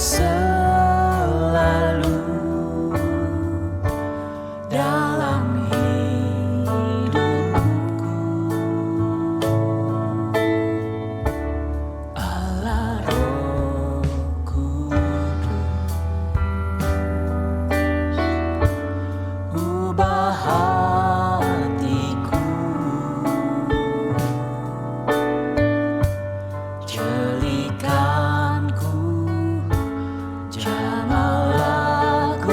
selalu dalam hidupku. Allah Roh Kudus, ubah hatiku, jelikanku, jamahlah ku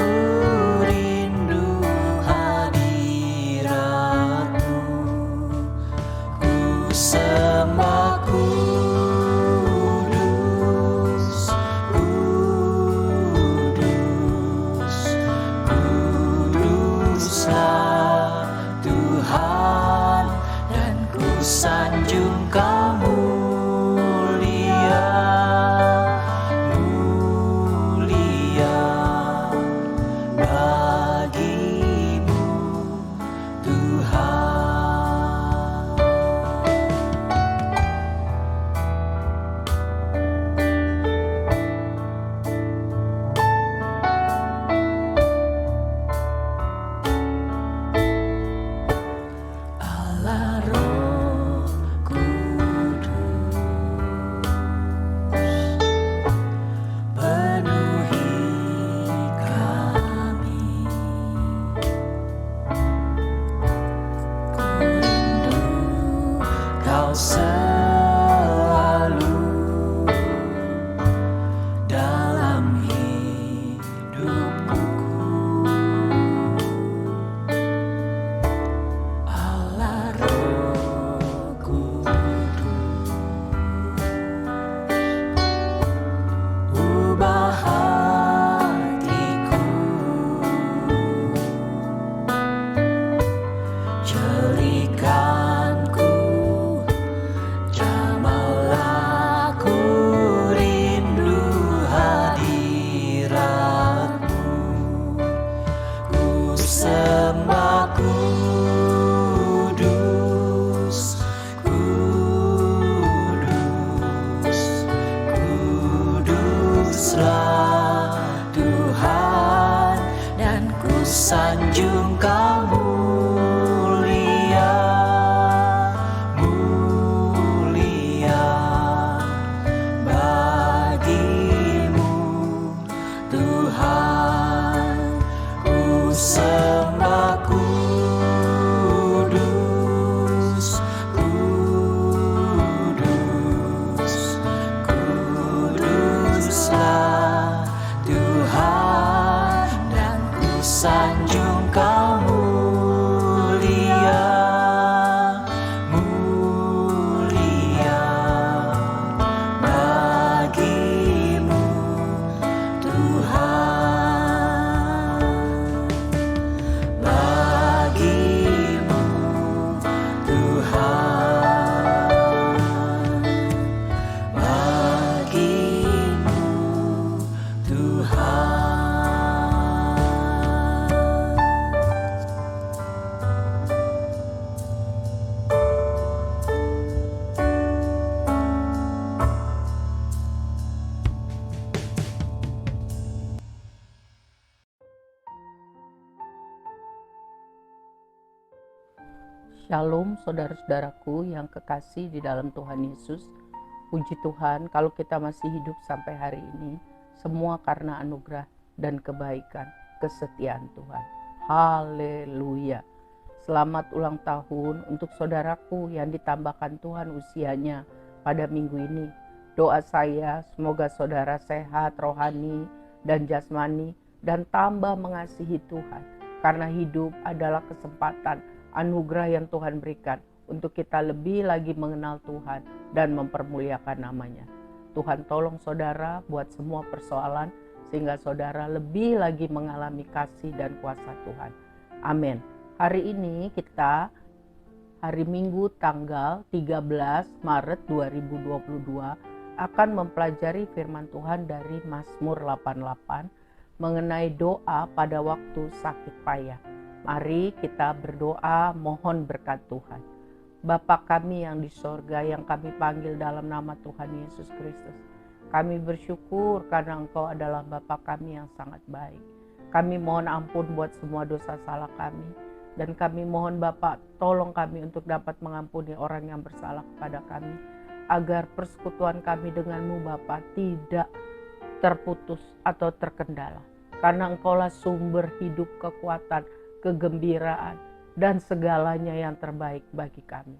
rindu hadiratmu. Ku sembah kudus, kudus, kuduslah Tuhan, dan ku sanjung Kau mulia, mulia bagimu Tuhan. Allah Roh Kudus, penuhi kami. Ku rindu Kau selalu dalam hidupku. Allah Roh Kudus, ubah hatiku, jelikanku, jamahlah ku rindu hadiratmu. Ku sembah kudus, kudus, kuduslah Tuhan, dan ku sanjung Kau mulia, mulia bagimu Tuhan. Ku sembah kudus, kudus, kuduslah Tuhan, dan ku sanjung Kau mulia, mulia bagimu Tuhan, bagimu Tuhan, bagimu Tuhan. Shalom saudara-saudaraku yang kekasih di dalam Tuhan Yesus. Puji Tuhan kalau kita masih hidup sampai hari ini, semua karena anugerah dan kebaikan, kesetiaan Tuhan. Haleluya. Selamat ulang tahun untuk saudaraku yang ditambahkan Tuhan usianya pada minggu ini. Doa saya semoga saudara sehat rohani dan jasmani dan tambah mengasihi Tuhan. Karena hidup adalah kesempatan, anugerah yang Tuhan berikan untuk kita lebih lagi mengenal Tuhan dan mempermuliakan namanya. Tuhan tolong saudara buat semua persoalan sehingga saudara lebih lagi mengalami kasih dan kuasa Tuhan. Amin. Hari ini kita hari Minggu tanggal 13 Maret 2022 akan mempelajari firman Tuhan dari Mazmur 88 mengenai doa pada waktu sakit payah. Mari kita berdoa mohon berkat Tuhan. Bapa kami yang di sorga, yang kami panggil dalam nama Tuhan Yesus Kristus. Kami bersyukur karena Engkau adalah Bapa kami yang sangat baik. Kami mohon ampun buat semua dosa salah kami. Dan kami mohon Bapa, tolong kami untuk dapat mengampuni orang yang bersalah kepada kami. Agar persekutuan kami denganmu Bapa tidak terputus atau terkendala. Karena Engkaulah sumber hidup, kekuatan, kegembiraan, dan segalanya yang terbaik bagi kami.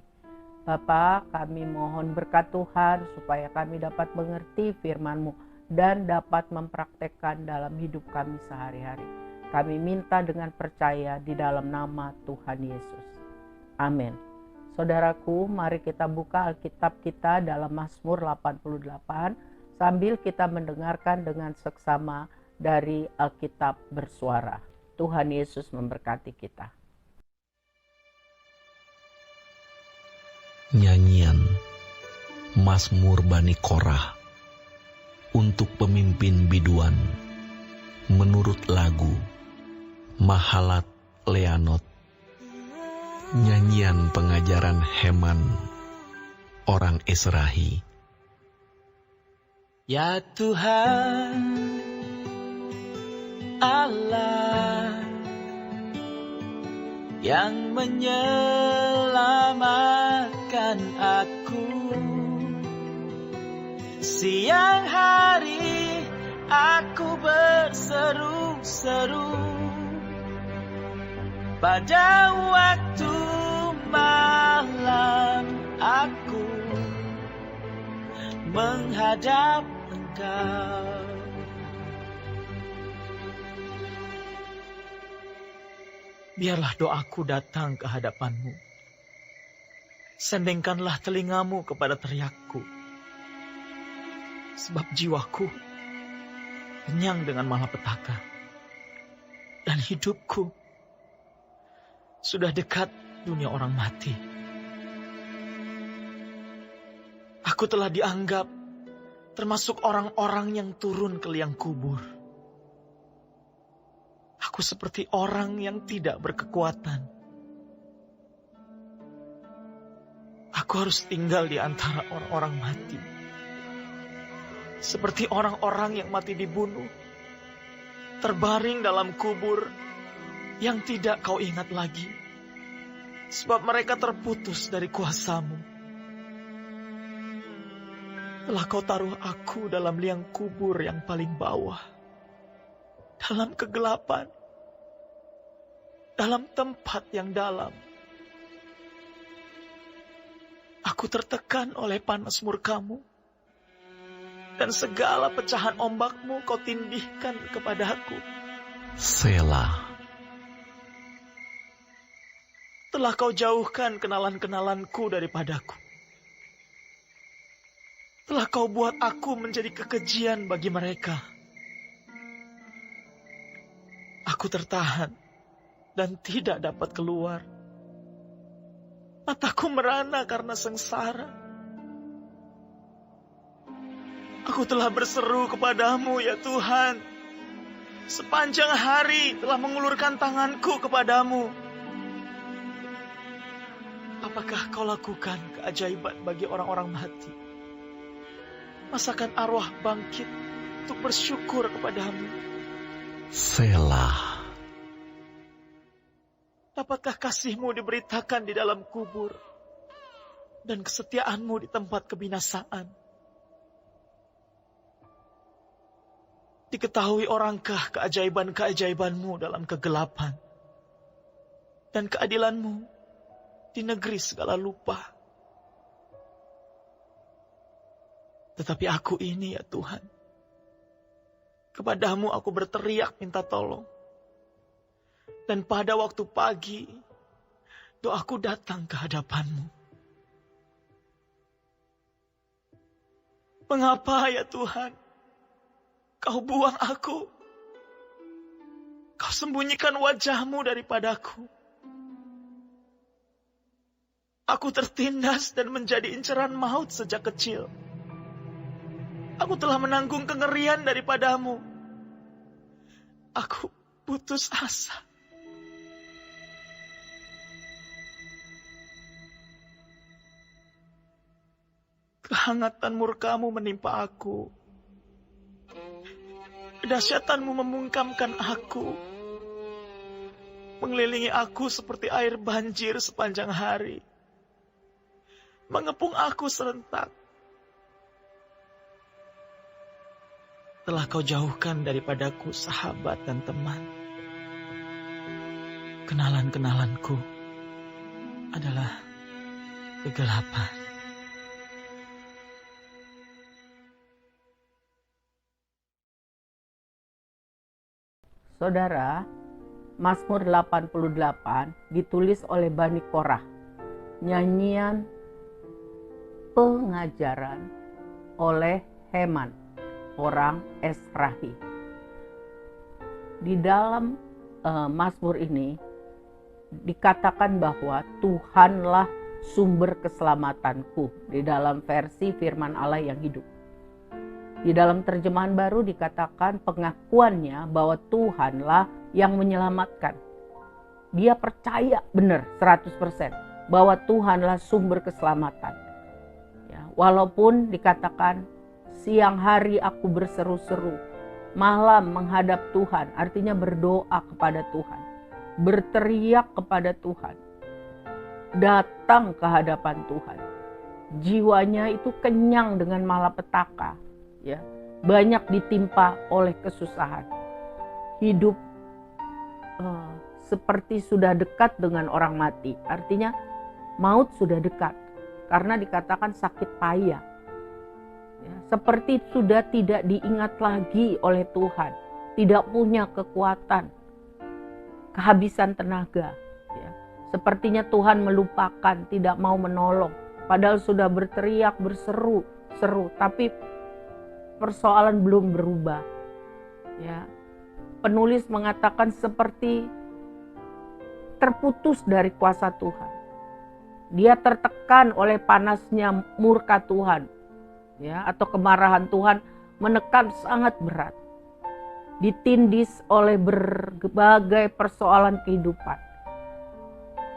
Bapa, kami mohon berkat Tuhan supaya kami dapat mengerti firman-Mu dan dapat mempraktekkan dalam hidup kami sehari-hari. Kami minta dengan percaya di dalam nama Tuhan Yesus. Amin. Saudaraku, mari kita buka Alkitab kita dalam Mazmur 88 sambil kita mendengarkan dengan seksama dari Alkitab bersuara. Tuhan Yesus memberkati kita. Nyanyian Mazmur Bani Korah untuk pemimpin biduan menurut lagu Mahalat Leanot. Nyanyian pengajaran Heman orang Esrahi. Ya Tuhan Allah yang menyelamatkan aku, siang hari aku berseru-seru, pada waktu malam aku menghadap Engkau. Biarlah doaku datang ke hadapan-Mu. Sendengkanlah telingamu kepada teriakku. Sebab jiwaku kenyang dengan malapetaka. Dan hidupku sudah dekat dunia orang mati. Aku telah dianggap termasuk orang-orang yang turun ke liang kubur. Aku seperti orang yang tidak berkekuatan. Aku harus tinggal di antara orang-orang mati. Seperti orang-orang yang mati dibunuh, terbaring dalam kubur yang tidak kau ingat lagi. Sebab mereka terputus dari kuasa-Mu. Telah kau taruh aku dalam liang kubur yang paling bawah. Dalam kegelapan. Dalam tempat yang dalam. Aku tertekan oleh panas murka-Mu. Dan segala pecahan ombak-Mu kau tindihkan kepadaku. Selah. Telah kau jauhkan kenalan-kenalanku daripadaku. Telah kau buat aku menjadi kekejian bagi mereka. Aku tertahan dan tidak dapat keluar. Mataku merana karena sengsara. Aku telah berseru kepadamu ya Tuhan. Sepanjang hari telah mengulurkan tanganku kepadamu. Apakah kau lakukan keajaiban bagi orang-orang mati? Masakan arwah bangkit untuk bersyukur kepadamu. Selah. Dapatkah kasih-Mu diberitakan di dalam kubur dan kesetiaan-Mu di tempat kebinasaan? Diketahui orangkah keajaiban-keajaiban-Mu dalam kegelapan dan keadilan-Mu di negeri segala lupa? Tetapi aku ini ya Tuhan, kepadamu aku berteriak minta tolong. Dan pada waktu pagi, doaku datang ke hadapan-Mu. Mengapa ya Tuhan, Kau buang aku? Kau sembunyikan wajah-Mu daripadaku. Aku tertindas dan menjadi inceran maut sejak kecil. Aku telah menanggung kengerian daripadamu. Aku putus asa. Kehangatan murka-Mu menimpa aku Kedahsyatanmu membungkamkan aku, mengelilingi aku seperti air banjir sepanjang hari, mengepung aku serentak. Telah kau jauhkan daripadaku sahabat dan teman. Kenalan-kenalanku adalah kegelapan. Saudara, Mazmur 88 ditulis oleh Bani Korah. Nyanyian pengajaran oleh Heman, orang Esrahi. Di dalam Mazmur ini dikatakan bahwa Tuhanlah sumber keselamatanku di dalam versi firman Allah yang hidup. Di dalam terjemahan baru dikatakan pengakuannya bahwa Tuhanlah yang menyelamatkan. Dia percaya benar 100% bahwa Tuhanlah sumber keselamatan. Ya, walaupun dikatakan siang hari aku berseru-seru, malam menghadap Tuhan, artinya berdoa kepada Tuhan, berteriak kepada Tuhan, datang ke hadapan Tuhan. Jiwanya itu kenyang dengan malapetaka, ya, banyak ditimpa oleh kesusahan. Hidup seperti sudah dekat dengan orang mati, artinya maut sudah dekat, karena dikatakan sakit payah. Ya, seperti sudah tidak diingat lagi oleh Tuhan, tidak punya kekuatan, kehabisan tenaga. Ya. Sepertinya Tuhan melupakan, tidak mau menolong, padahal sudah berteriak, berseru, tapi persoalan belum berubah. Ya. Penulis mengatakan seperti terputus dari kuasa Tuhan. Dia tertekan oleh panasnya murka Tuhan, ya, atau kemarahan Tuhan menekan sangat berat. Ditindis oleh berbagai persoalan kehidupan.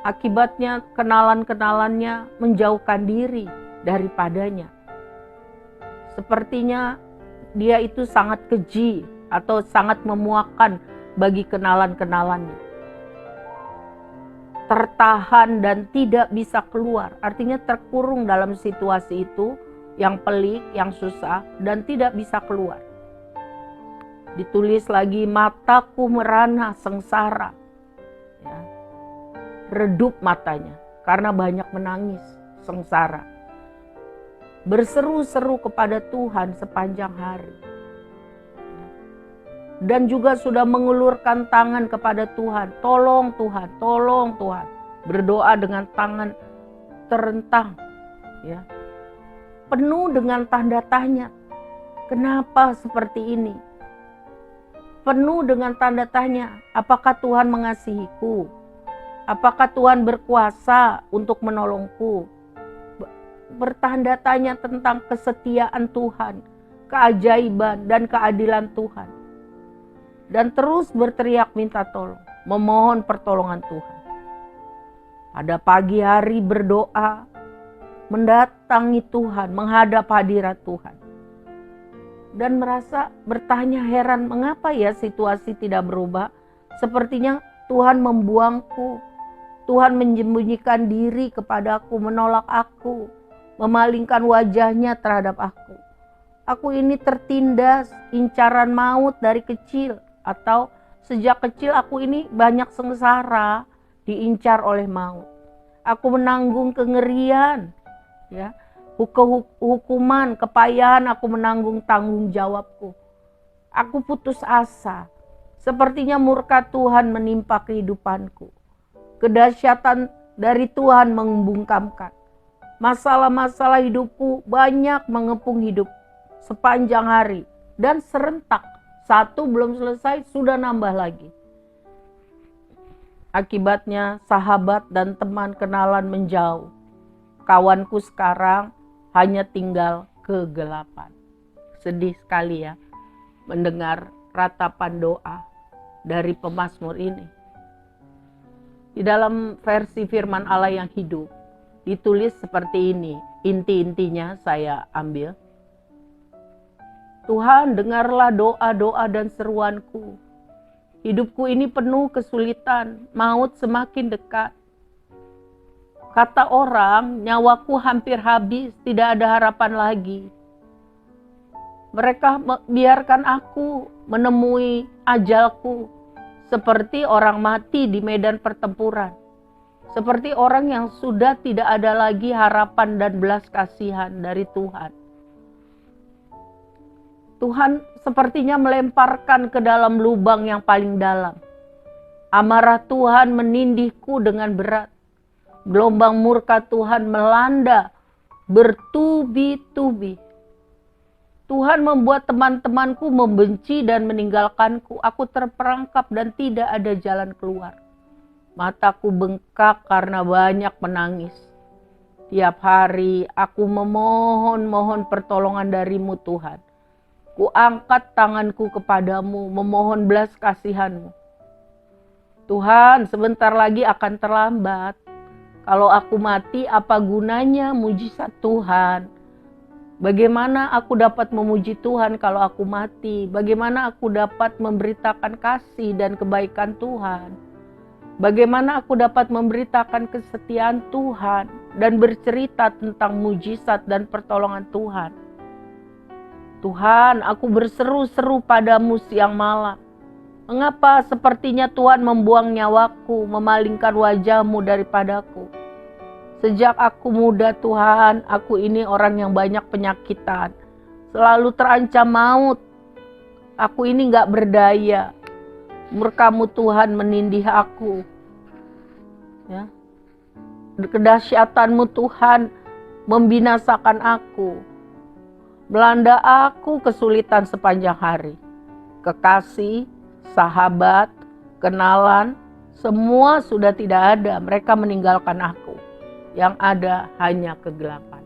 Akibatnya kenalan-kenalannya menjauhkan diri daripadanya. Sepertinya dia itu sangat keji atau sangat memuakkan bagi kenalan-kenalannya. Tertahan dan tidak bisa keluar, artinya terkurung dalam situasi itu yang pelik, yang susah, dan tidak bisa keluar. Ditulis lagi, mataku merana sengsara. Ya. Redup matanya karena banyak menangis, sengsara. Berseru-seru kepada Tuhan sepanjang hari. Dan juga sudah mengulurkan tangan kepada Tuhan. Tolong Tuhan, tolong Tuhan. Berdoa dengan tangan terentang. Ya. Penuh dengan tanda tanya. Kenapa seperti ini? Penuh dengan tanda tanya. Apakah Tuhan mengasihiku? Apakah Tuhan berkuasa untuk menolongku? Bertanda tanya tentang kesetiaan Tuhan, keajaiban dan keadilan Tuhan. Dan terus berteriak minta tolong, memohon pertolongan Tuhan. Pada pagi hari berdoa, mendatangi Tuhan, menghadap hadirat Tuhan. Dan merasa bertanya heran, mengapa ya situasi tidak berubah? Sepertinya Tuhan membuangku, Tuhan menyembunyikan diri kepadaku, menolak aku, memalingkan wajahnya terhadap aku. Aku ini tertindas, incaran maut dari kecil. Atau sejak kecil aku ini banyak sengsara, diincar oleh maut. Aku menanggung kengerian, ya, hukuman, kepayahan, aku menanggung tanggung jawabku. Aku putus asa, sepertinya murka Tuhan menimpa kehidupanku. Kedahsyatan dari Tuhan membungkamkan. Masalah-masalah hidupku banyak mengepung hidup sepanjang hari dan serentak. Satu belum selesai, sudah nambah lagi. Akibatnya sahabat dan teman kenalan menjauh. Kawanku sekarang hanya tinggal kegelapan. Sedih sekali ya mendengar ratapan doa dari pemazmur ini. Di dalam versi firman Allah yang hidup, ditulis seperti ini. Inti-intinya saya ambil. Tuhan, dengarlah doa-doa dan seruanku. Hidupku ini penuh kesulitan, maut semakin dekat. Kata orang, nyawaku hampir habis, tidak ada harapan lagi. Mereka biarkan aku menemui ajalku seperti orang mati di medan pertempuran. Seperti orang yang sudah tidak ada lagi harapan dan belas kasihan dari Tuhan. Tuhan sepertinya melemparkan ke dalam lubang yang paling dalam. Amarah Tuhan menindihku dengan berat. Gelombang murka Tuhan melanda bertubi-tubi. Tuhan membuat teman-temanku membenci dan meninggalkanku. Aku terperangkap dan tidak ada jalan keluar. Mataku bengkak karena banyak menangis. Tiap hari aku memohon pertolongan darimu Tuhan. Ku angkat tanganku kepadamu, memohon belas kasihanmu. Tuhan, sebentar lagi akan terlambat. Kalau aku mati, apa gunanya mujizat Tuhan? Bagaimana aku dapat memuji Tuhan kalau aku mati? Bagaimana aku dapat memberitakan kasih dan kebaikan Tuhan? Bagaimana aku dapat memberitakan kesetiaan Tuhan dan bercerita tentang mujizat dan pertolongan Tuhan? Tuhan, aku berseru-seru padamu siang malam. Mengapa sepertinya Tuhan membuang nyawaku, memalingkan wajahmu daripadaku? Sejak aku muda Tuhan, aku ini orang yang banyak penyakitan. Selalu terancam maut. Aku ini gak berdaya. Murka-Mu Tuhan menindih aku. Ya. Kedahsyatan-Mu Tuhan membinasakan aku. Melanda aku kesulitan sepanjang hari. Kekasih, sahabat, kenalan, semua sudah tidak ada. Mereka meninggalkan aku. Yang ada hanya kegelapan.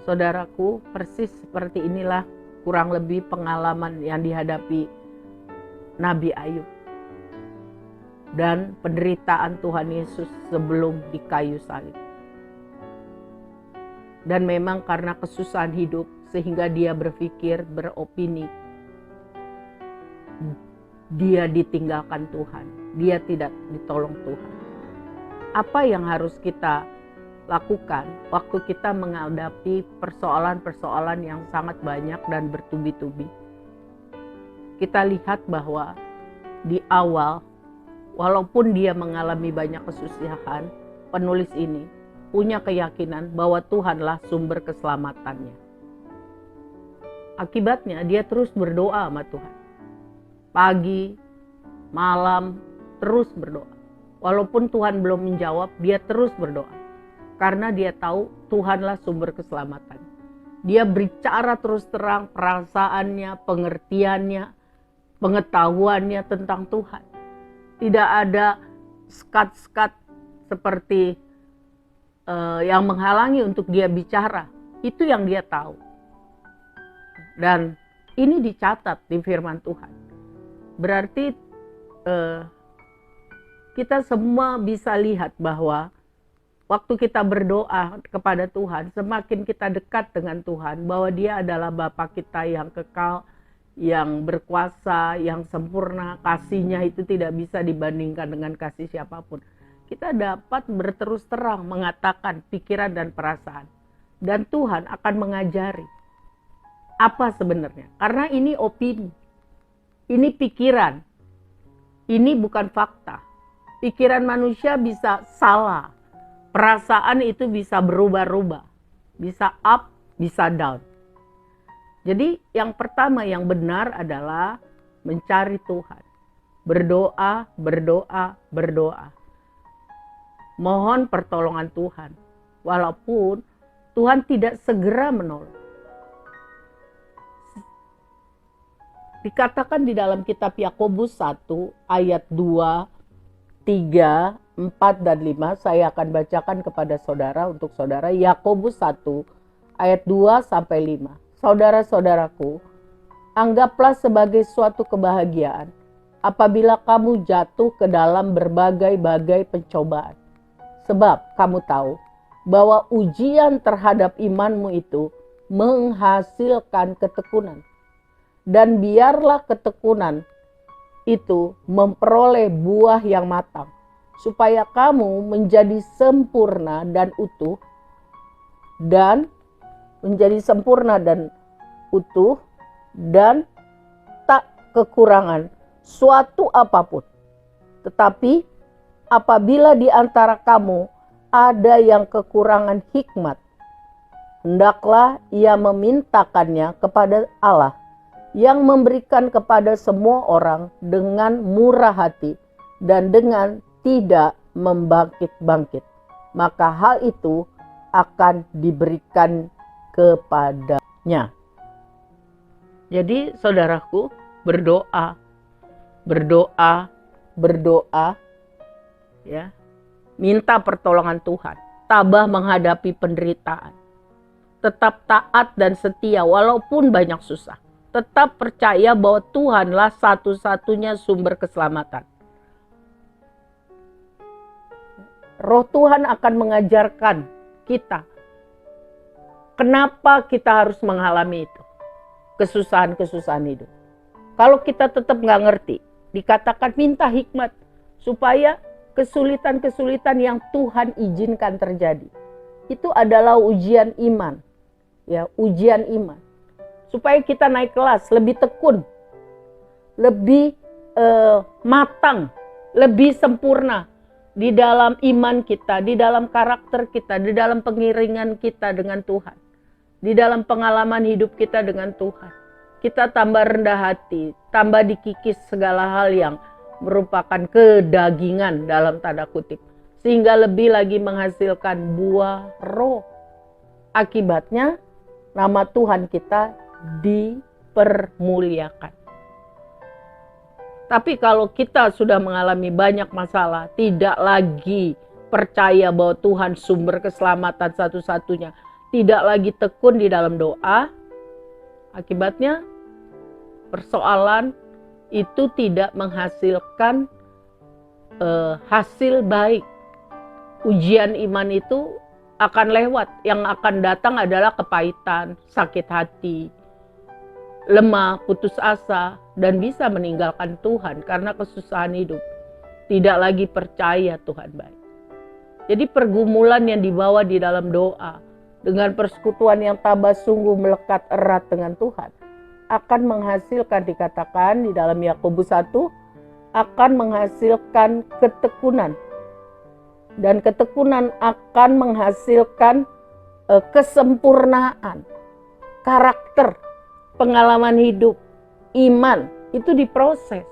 Saudaraku, persis seperti inilah kurang lebih pengalaman yang dihadapi Nabi Ayub. Dan penderitaan Tuhan Yesus sebelum di kayu salib. Dan memang karena kesusahan hidup sehingga dia berpikir, beropini. Dia ditinggalkan Tuhan. Dia tidak ditolong Tuhan. Apa yang harus kita lakukan waktu kita menghadapi persoalan-persoalan yang sangat banyak dan bertubi-tubi? Kita lihat bahwa di awal, walaupun dia mengalami banyak kesusahan, penulis ini punya keyakinan bahwa Tuhanlah sumber keselamatannya. Akibatnya dia terus berdoa sama Tuhan. Pagi, malam, terus berdoa. Walaupun Tuhan belum menjawab, dia terus berdoa. Karena dia tahu Tuhanlah sumber keselamatan. Dia bicara terus terang perasaannya, pengertiannya, pengetahuannya tentang Tuhan. Tidak ada skat-skat seperti yang menghalangi untuk dia bicara. Itu yang dia tahu. Dan ini dicatat di firman Tuhan. Berarti kita semua bisa lihat bahwa waktu kita berdoa kepada Tuhan, semakin kita dekat dengan Tuhan, bahwa Dia adalah Bapa kita yang kekal, yang berkuasa, yang sempurna. Kasih-Nya itu tidak bisa dibandingkan dengan kasih siapapun. Kita dapat berterus terang mengatakan pikiran dan perasaan. Dan Tuhan akan mengajari apa sebenarnya. Karena ini opini, ini pikiran, ini bukan fakta. Pikiran manusia bisa salah. Perasaan itu bisa berubah-ubah. Bisa up, bisa down. Jadi yang pertama yang benar adalah mencari Tuhan. Berdoa, berdoa, berdoa. Mohon pertolongan Tuhan. Walaupun Tuhan tidak segera menolong. Dikatakan di dalam kitab Yakobus 1 ayat 2, 3, 4 dan 5, saya akan bacakan kepada saudara untuk saudara. Yakobus 1 ayat 2 sampai 5. Saudara-saudaraku, anggaplah sebagai suatu kebahagiaan apabila kamu jatuh ke dalam berbagai-bagai pencobaan. Sebab kamu tahu bahwa ujian terhadap imanmu itu menghasilkan ketekunan. Dan biarlah ketekunan itu memperoleh buah yang matang, supaya kamu menjadi sempurna dan utuh, dan menjadi sempurna dan utuh, dan tak kekurangan suatu apapun. Tetapi apabila di antara kamu ada yang kekurangan hikmat, hendaklah ia memintakannya kepada Allah, yang memberikan kepada semua orang dengan murah hati dan dengan tidak membangkit-bangkit. Maka hal itu akan diberikan kepadanya. Jadi saudaraku, berdoa ya. Minta pertolongan Tuhan, tabah menghadapi penderitaan. Tetap taat dan setia walaupun banyak susah. Tetap percaya bahwa Tuhanlah satu-satunya sumber keselamatan. Roh Tuhan akan mengajarkan kita kenapa kita harus mengalami itu. Kesusahan-kesusahan hidup. Kalau kita tetap nggak ngerti, dikatakan minta hikmat supaya kesulitan-kesulitan yang Tuhan izinkan terjadi. Itu adalah ujian iman. Ya, ujian iman. Supaya kita naik kelas, lebih tekun, lebih matang, lebih sempurna di dalam iman kita, di dalam karakter kita, di dalam pengiringan kita dengan Tuhan, di dalam pengalaman hidup kita dengan Tuhan. Kita tambah rendah hati, tambah dikikis segala hal yang merupakan kedagingan dalam tanda kutip, sehingga lebih lagi menghasilkan buah roh. Akibatnya nama Tuhan kita dipermuliakan. Tapi kalau kita sudah mengalami banyak masalah, tidak lagi percaya bahwa Tuhan sumber keselamatan satu-satunya, tidak lagi tekun di dalam doa, akibatnya persoalan itu tidak menghasilkan hasil baik. Ujian iman itu akan lewat, yang akan datang adalah kepahitan, sakit hati, lemah, putus asa, dan bisa meninggalkan Tuhan karena kesusahan hidup. Tidak lagi percaya Tuhan baik. Jadi pergumulan yang dibawa di dalam doa dengan persekutuan yang tabah sungguh melekat erat dengan Tuhan akan menghasilkan, dikatakan di dalam Yakobus 1, akan menghasilkan ketekunan. Dan ketekunan akan menghasilkan kesempurnaan, karakter, pengalaman hidup, iman. Itu diproses,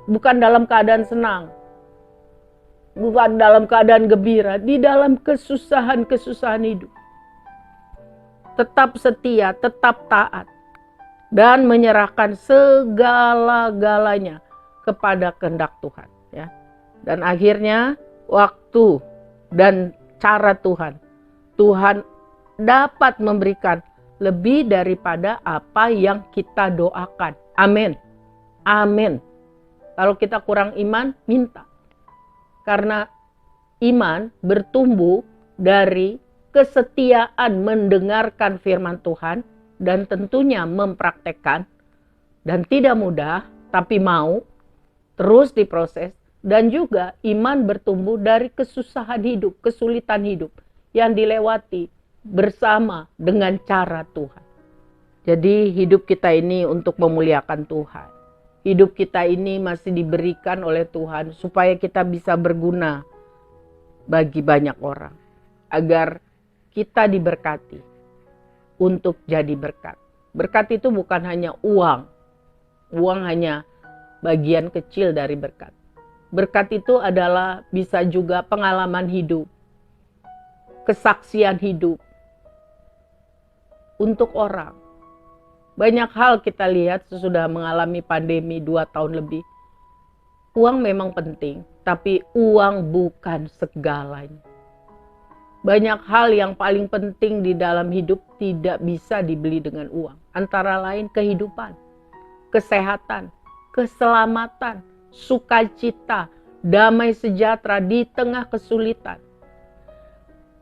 bukan dalam keadaan senang, bukan dalam keadaan gembira, di dalam kesusahan-kesusahan hidup. Tetap setia, tetap taat, dan menyerahkan segala-galanya kepada kehendak Tuhan. Ya. Dan akhirnya waktu dan cara Tuhan dapat memberikan lebih daripada apa yang kita doakan. Amin. Amin. Kalau kita kurang iman, minta. Karena iman bertumbuh dari kesetiaan mendengarkan firman Tuhan dan tentunya mempraktekkan, dan tidak mudah tapi mau terus diproses. Dan juga iman bertumbuh dari kesusahan hidup, kesulitan hidup yang dilewati bersama dengan cara Tuhan. Jadi hidup kita ini untuk memuliakan Tuhan. Hidup kita ini masih diberikan oleh Tuhan supaya kita bisa berguna bagi banyak orang. Agar kita diberkati untuk jadi berkat. Berkat itu bukan hanya uang. Uang hanya bagian kecil dari berkat. Berkat itu adalah bisa juga pengalaman hidup, kesaksian hidup untuk orang. Banyak hal kita lihat sesudah mengalami pandemi 2 tahun lebih. Uang memang penting, tapi uang bukan segalanya. Banyak hal yang paling penting di dalam hidup tidak bisa dibeli dengan uang. Antara lain kehidupan, kesehatan, keselamatan, sukacita, damai sejahtera di tengah kesulitan.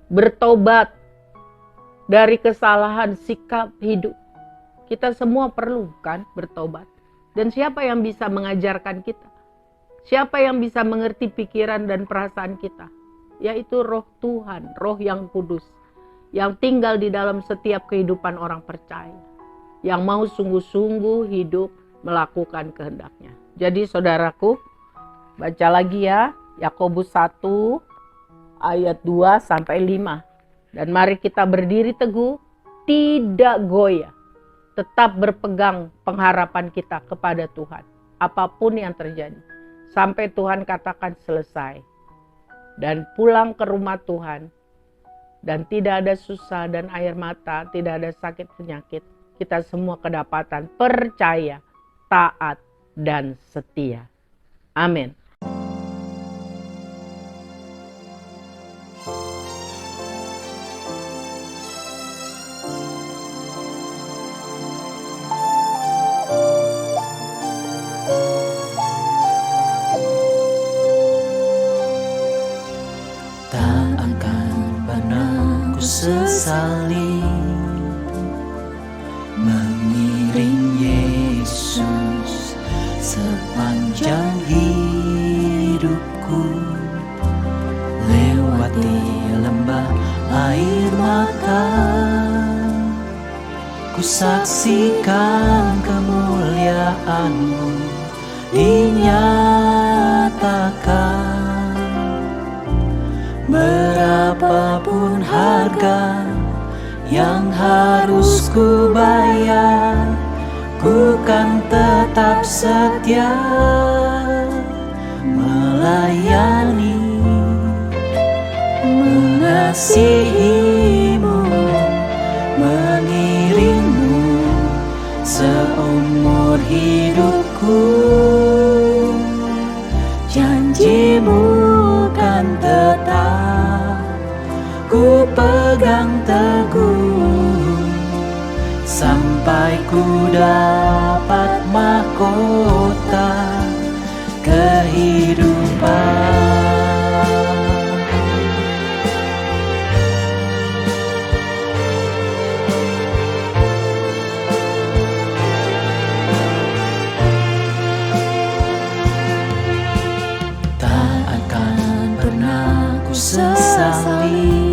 Bertobat, dari kesalahan sikap hidup. Kita semua perlu kan bertobat. Dan siapa yang bisa mengajarkan kita? Siapa yang bisa mengerti pikiran dan perasaan kita? Yaitu Roh Tuhan, Roh yang kudus, yang tinggal di dalam setiap kehidupan orang percaya, yang mau sungguh-sungguh hidup melakukan kehendaknya. Jadi saudaraku, baca lagi ya, Yakobus 1 ayat 2 sampai 5. Dan mari kita berdiri teguh, tidak goyah, tetap berpegang pengharapan kita kepada Tuhan, apapun yang terjadi, sampai Tuhan katakan selesai. Dan pulang ke rumah Tuhan, dan tidak ada susah dan air mata, tidak ada sakit penyakit. Kita semua kedapatan percaya, taat, dan setia. Amin. Tak akan pernah ku sesali mengiring Yesus sepanjang hidupku, lewati lembah air mata, ku saksikan kemuliaan-Mu dinyatakan. Berapapun harga yang harus ku bayar, ku kan tetap setia melayani, mengasihi-Mu, mengiring-Mu seumur hidupku. Janji-Mu kan tetap ku pegang teguh, sampai ku dapat mahkota kehidupan. Tak akan pernah ku sesali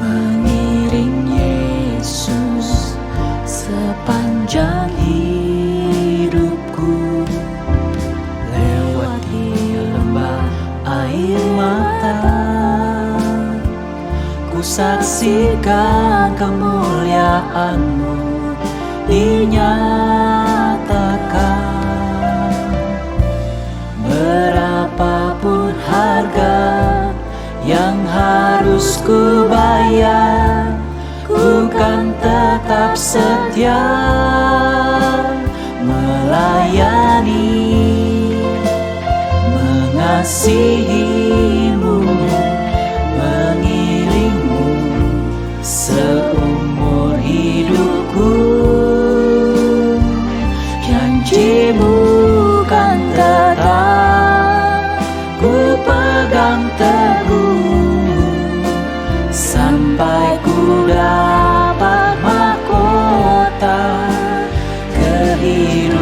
mengiring Yesus sepanjang hidupku, lewati lembah air mata, ku saksikan kemuliaan-Mu dinyatakan. Berapapun harga yang harus ku bayar, ku kan tetap setia melayani, mengasihi-Mu, mengiring-Mu seumur hidupku. Janji-Mu kan tetap ku pegang teguh, sampai ku dapat mahkota kehidupan.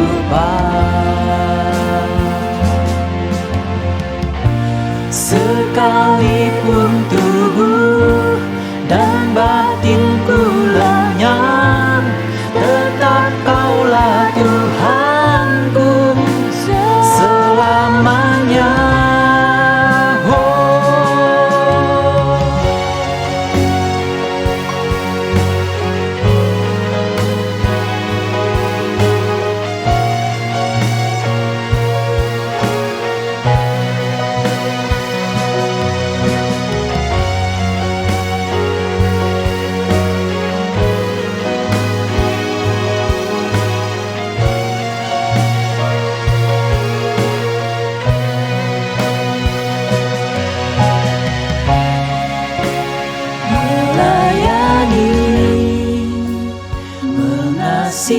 Sekalipun tubuh dan batinku lenyap, tetap Kaulah Tuhanku selamanya.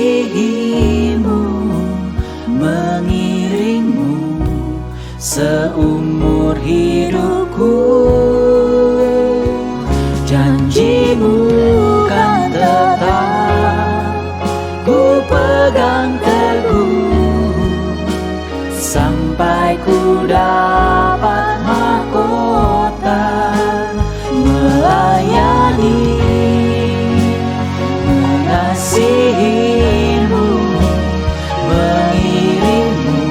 Mengasihi-Mu, mengiring-Mu seumur hidupku. Janji pegang teguh sampai ku dapat mahkota melayani, mengasihimu, mengiringmu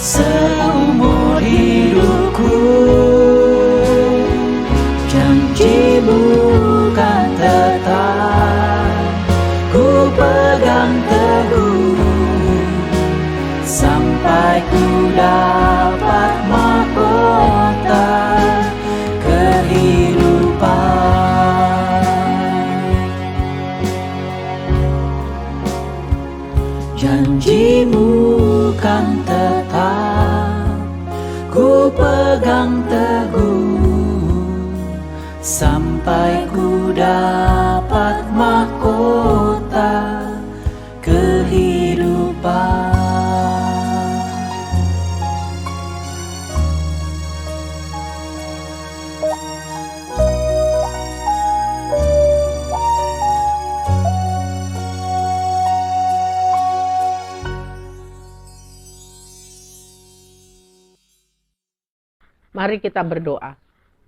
seumur hidupku. Janjimu kan tetap ku pegang teguh sampai ku dapat mahkota kehidupan. Janjimu kan tetap ku pegang teguh sampai ku dapat mahkota kehidupan. Mari kita berdoa.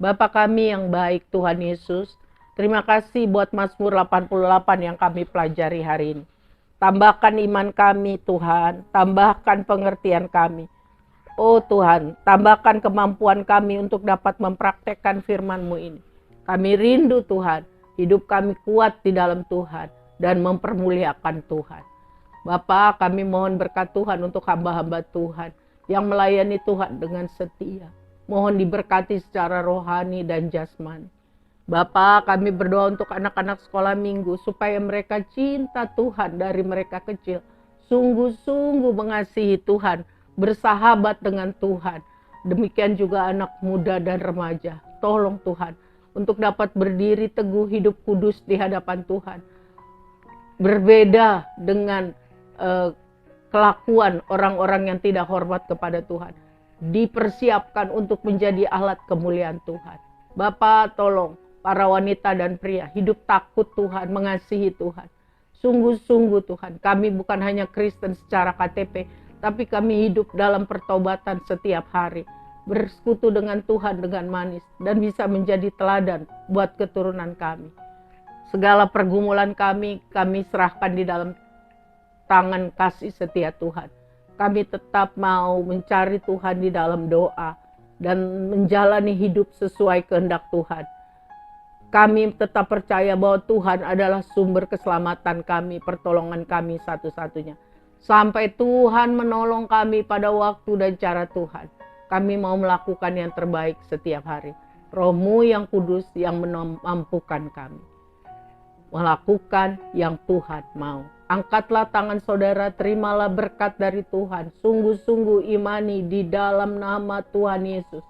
Bapa kami yang baik Tuhan Yesus, terima kasih buat Mazmur 88 yang kami pelajari hari ini. Tambahkan iman kami Tuhan, tambahkan pengertian kami. Oh Tuhan, tambahkan kemampuan kami untuk dapat mempraktekkan firman-Mu ini. Kami rindu Tuhan, hidup kami kuat di dalam Tuhan dan mempermuliakan Tuhan. Bapa, kami mohon berkat Tuhan untuk hamba-hamba Tuhan yang melayani Tuhan dengan setia. Mohon diberkati secara rohani dan jasmani. Bapa, kami berdoa untuk anak-anak sekolah minggu supaya mereka cinta Tuhan dari mereka kecil. Sungguh-sungguh mengasihi Tuhan, bersahabat dengan Tuhan. Demikian juga anak muda dan remaja. Tolong Tuhan untuk dapat berdiri teguh hidup kudus di hadapan Tuhan. Berbeda dengan kelakuan orang-orang yang tidak hormat kepada Tuhan. Dipersiapkan untuk menjadi alat kemuliaan Tuhan. Bapa, tolong para wanita dan pria hidup takut Tuhan, mengasihi Tuhan. Sungguh-sungguh Tuhan, kami bukan hanya Kristen secara KTP, tapi kami hidup dalam pertobatan setiap hari. Bersekutu dengan Tuhan dengan manis dan bisa menjadi teladan buat keturunan kami. Segala pergumulan kami serahkan di dalam tangan kasih setia Tuhan. Kami tetap mau mencari Tuhan di dalam doa dan menjalani hidup sesuai kehendak Tuhan. Kami tetap percaya bahwa Tuhan adalah sumber keselamatan kami, pertolongan kami satu-satunya. Sampai Tuhan menolong kami pada waktu dan cara Tuhan. Kami mau melakukan yang terbaik setiap hari. Roh-Mu yang kudus yang memampukan kami melakukan yang Tuhan mau. Angkatlah tangan saudara, terimalah berkat dari Tuhan. Sungguh-sungguh imani di dalam nama Tuhan Yesus.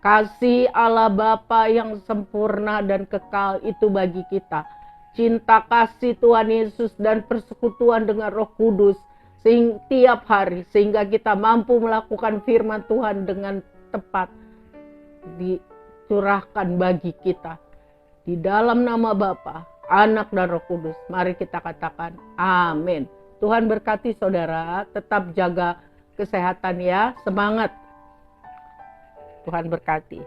Kasih Allah Bapa yang sempurna dan kekal itu bagi kita. Cinta kasih Tuhan Yesus dan persekutuan dengan Roh Kudus tiap hari. Sehingga kita mampu melakukan firman Tuhan dengan tepat. Dicurahkan bagi kita. Di dalam nama Bapa, Anak dan Roh Kudus. Mari kita katakan amin. Tuhan berkati saudara, tetap jaga kesehatan ya, semangat. Tuhan berkati.